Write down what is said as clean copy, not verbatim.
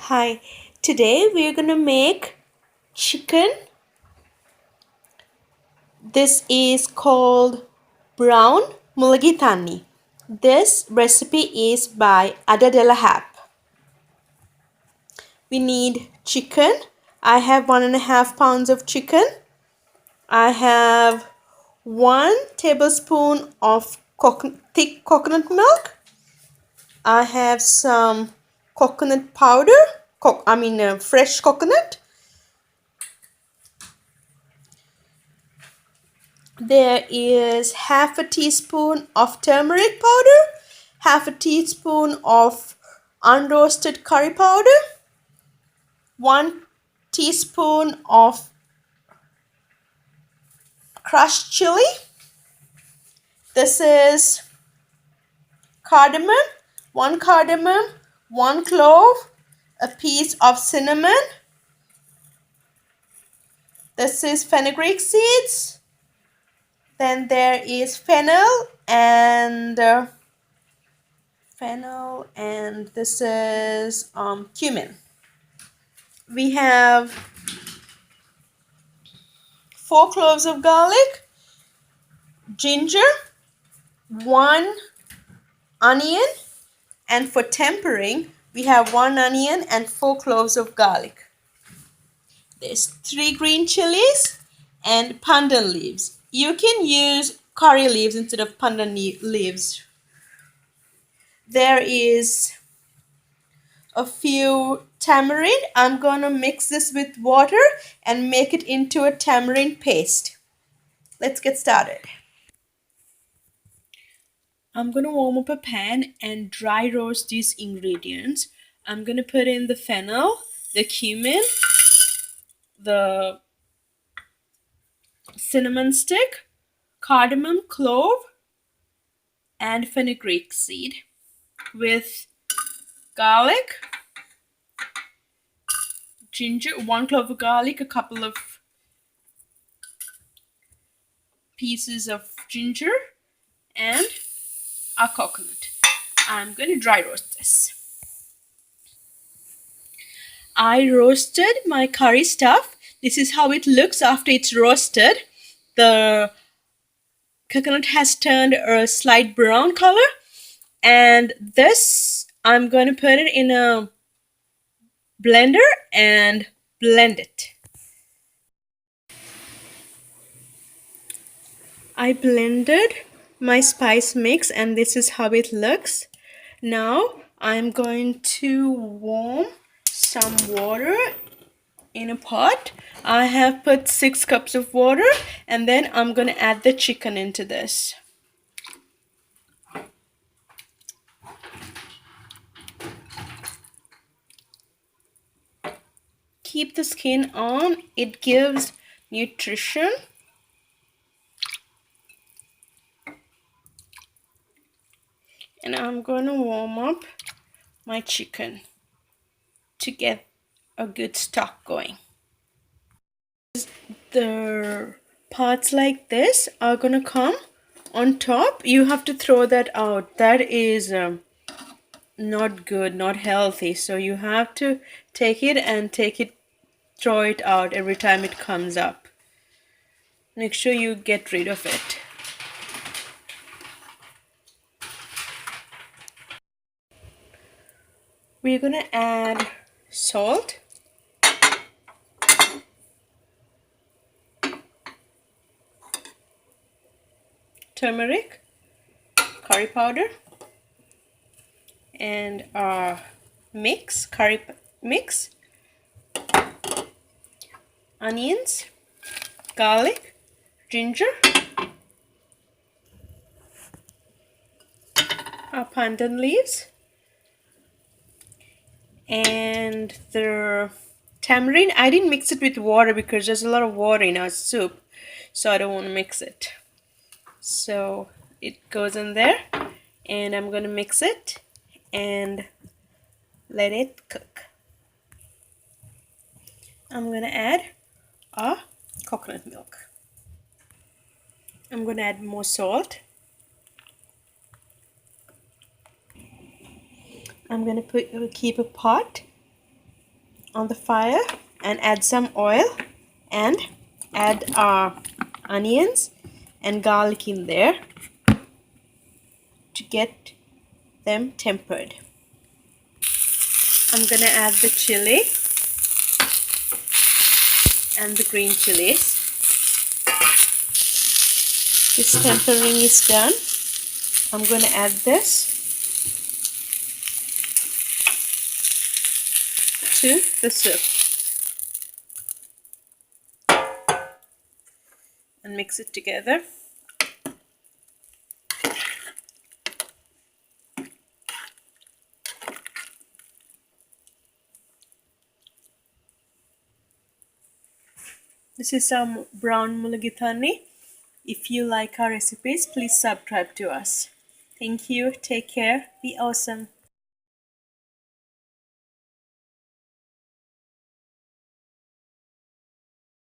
Hi, today we're gonna make chicken. This is called brown mulligatawny. This recipe is by Ada de la Harpe. We need chicken. I have 1.5 pounds of chicken. I have 1 tablespoon of thick coconut milk. I have some coconut powder. Fresh coconut. There is half a teaspoon of turmeric powder, half a teaspoon of unroasted curry powder, 1 teaspoon of crushed chili. This is cardamom, 1 cardamom, 1 clove, a piece of cinnamon. This is fenugreek seeds. Then there is fennel and this is cumin. We have 4 cloves of garlic, ginger, 1 onion, and for tempering we have 1 onion and 4 cloves of garlic. There's 3 green chilies and pandan leaves. You can use curry leaves instead of pandan leaves. There is a few tamarind. I'm gonna mix this with water and make it into a tamarind paste. Let's get started. I'm gonna warm up a pan and dry roast these ingredients. I'm gonna put in the fennel, the cumin, the cinnamon stick, cardamom, clove, and fenugreek seed with garlic, ginger, 1 clove of garlic, a couple of pieces of ginger, and our coconut. I'm going to dry roast this. I roasted my curry stuff. This is how it looks after it's roasted. The coconut has turned a slight brown color, and this I'm going to put it in a blender and blend it. I blended my spice mix and this is how it looks. Now I'm going to warm some water in a pot. I have put 6 cups of water and then I'm going to add the chicken into this. Keep the skin on, it gives nutrition. And I'm going to warm up my chicken to get a good stock going. The parts like this are gonna come on top. You have to throw that out. That is not good, not healthy. So you have to take it, throw it out every time it comes up. Make sure you get rid of it. We're gonna add salt, turmeric, curry powder, and our curry mix, onions, garlic, ginger, our pandan leaves, and the tamarind. I didn't mix it with water because there's a lot of water in our soup, so I don't want to mix it. So it goes in there and I'm going to mix it and let it cook. I'm going to add our coconut milk. I'm going to add more salt. I'm going to keep a pot on the fire and add some oil and add our onions and garlic in there to get them tempered. I'm gonna add the chili and the green chilies. This tempering is done. I'm gonna add this to the soup and mix it together. This is some brown mulligatawny. If you like our recipes, please subscribe to us. Thank you. Take care. Be awesome.